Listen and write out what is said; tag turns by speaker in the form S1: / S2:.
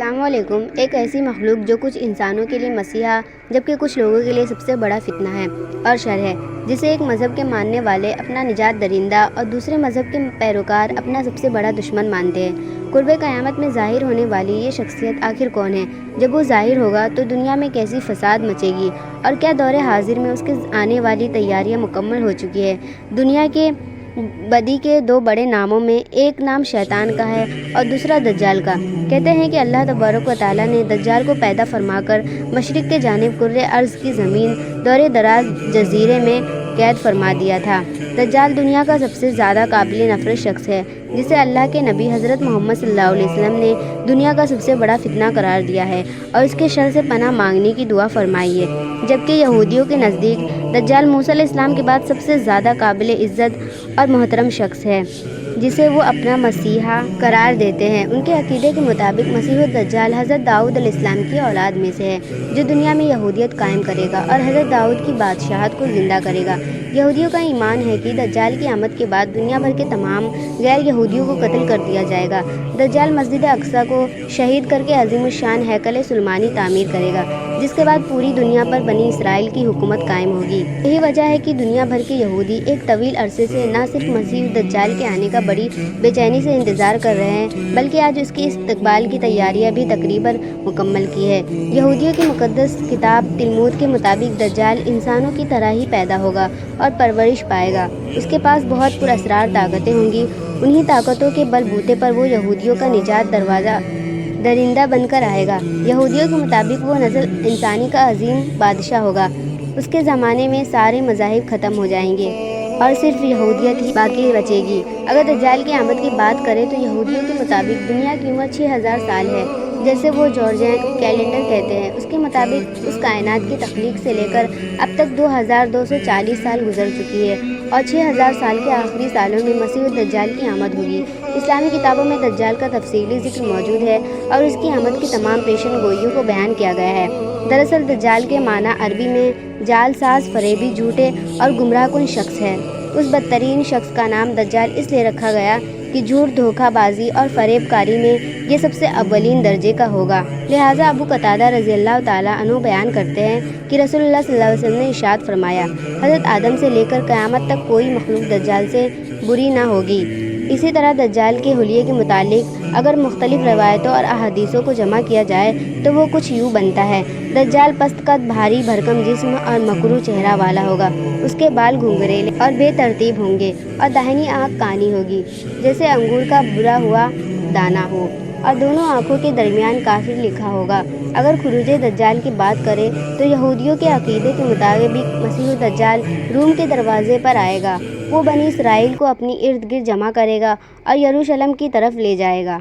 S1: السلام علیکم۔ ایک ایسی مخلوق جو کچھ انسانوں کے لیے مسیحا جبکہ کچھ لوگوں کے لیے سب سے بڑا فتنہ ہے اور شر ہے، جسے ایک مذہب کے ماننے والے اپنا نجات درندہ اور دوسرے مذہب کے پیروکار اپنا سب سے بڑا دشمن مانتے ہیں۔ قرب قیامت میں ظاہر ہونے والی یہ شخصیت آخر کون ہے؟ جب وہ ظاہر ہوگا تو دنیا میں کیسی فساد مچے گی اور کیا دور حاضر میں اس کے آنے والی تیاریاں مکمل ہو چکی ہے؟ دنیا کے بدی کے دو بڑے ناموں میں ایک نام شیطان کا ہے اور دوسرا دجال کا۔ کہتے ہیں کہ اللہ تبارک و تعالیٰ نے دجال کو پیدا فرما کر مشرق کے جانب کرۂ ارض کی زمین دور دراز جزیرے میں قید فرما دیا تھا۔ دجال دنیا کا سب سے زیادہ قابل نفرت شخص ہے، جسے اللہ کے نبی حضرت محمد صلی اللہ علیہ وسلم نے دنیا کا سب سے بڑا فتنہ قرار دیا ہے اور اس کے شر سے پناہ مانگنے کی دعا فرمائی ہے۔ جبکہ یہودیوں کے نزدیک دجال موسیٰ علیہ السلام کے بعد سب سے زیادہ قابل عزت اور محترم شخص ہے، جسے وہ اپنا مسیحا قرار دیتے ہیں۔ ان کے عقیدے کے مطابق مسیح الدجال حضرت داؤد علیہ السلام کی اولاد میں سے ہے، جو دنیا میں یہودیت قائم کرے گا اور حضرت داؤد کی بادشاہت کو زندہ کرے گا۔ یہودیوں کا ایمان ہے کہ دجال کی آمد کے بعد دنیا بھر کے تمام غیر یہودیوں کو قتل کر دیا جائے گا۔ دجال مسجد اقصیٰ کو شہید کر کے عظیم الشان ہیکل سلیمانی تعمیر کرے گا، جس کے بعد پوری دنیا پر بنی اسرائیل کی حکومت قائم ہوگی۔ یہی وجہ ہے کہ دنیا بھر کے یہودی ایک طویل عرصے سے نہ صرف مسیح الدجال کے آنے کا بڑی بے چینی سے انتظار کر رہے ہیں، بلکہ آج اس کے استقبال کی تیاریاں بھی تقریباً مکمل کی ہے۔ یہودیوں کی مقدس کتاب تلمود کے مطابق دجال انسانوں کی طرح ہی پیدا ہوگا اور پرورش پائے گا۔ اس کے پاس بہت پراسرار طاقتیں ہوں گی۔ انہی طاقتوں کے بل بوتے پر وہ یہودیوں کا نجات درندہ بن کر آئے گا۔ یہودیوں کے مطابق وہ نسل انسانی کا عظیم بادشاہ ہوگا۔ اس کے زمانے میں سارے مذاہب ختم ہو جائیں گے اور صرف یہودیت ہی باقی بچے گی۔ اگر دجال کی آمد کی بات کریں تو یہودیوں کے مطابق دنیا کی عمر 6000 سال ہے، جیسے وہ جورجین کیلنڈر کہتے ہیں۔ اس کے مطابق اس کائنات کی تخلیق سے لے کر اب تک 2240 سال گزر چکی ہے اور 6000 سال کے آخری سالوں میں مسیح الدجال کی آمد ہوگی۔ اسلامی کتابوں میں دجال کا تفصیلی ذکر موجود ہے اور اس کی آمد کی تمام پیشن گوئیوں کو بیان کیا گیا ہے۔ دراصل دجال کے معنی عربی میں جال ساز، فریبی، جھوٹے اور گمراہ کن شخص ہے۔ اس بدترین شخص کا نام دجال اس لیے رکھا گیا کہ جھوٹ، دھوکہ بازی اور فریب کاری میں یہ سب سے اولین درجے کا ہوگا۔ لہٰذا ابو قتادہ رضی اللہ تعالیٰ عنہ بیان کرتے ہیں کہ رسول اللہ صلی اللہ علیہ وسلم نے ارشاد فرمایا، حضرت آدم سے لے کر قیامت تک کوئی مخلوق دجال سے بری نہ ہوگی۔ اسی طرح دجال کے حلیے کے متعلق اگر مختلف روایتوں اور احادیثوں کو جمع کیا جائے تو وہ کچھ یوں بنتا ہے: دجال پست قد، بھاری بھرکم جسم اور مکروہ چہرہ والا ہوگا۔ اس کے بال گھنگریلے اور بے ترتیب ہوں گے اور داہنی آنکھ کانی ہوگی، جیسے انگور کا بھرا ہوا دانہ ہو، اور دونوں آنکھوں کے درمیان کافر لکھا ہوگا۔ اگر خروج دجال کی بات کریں تو یہودیوں کے عقیدے کے مطابق مسیح الدجال روم کے دروازے پر آئے گا۔ وہ بنی اسرائیل کو اپنی ارد گرد جمع کرے گا اور یروشلم کی طرف لے جائے گا۔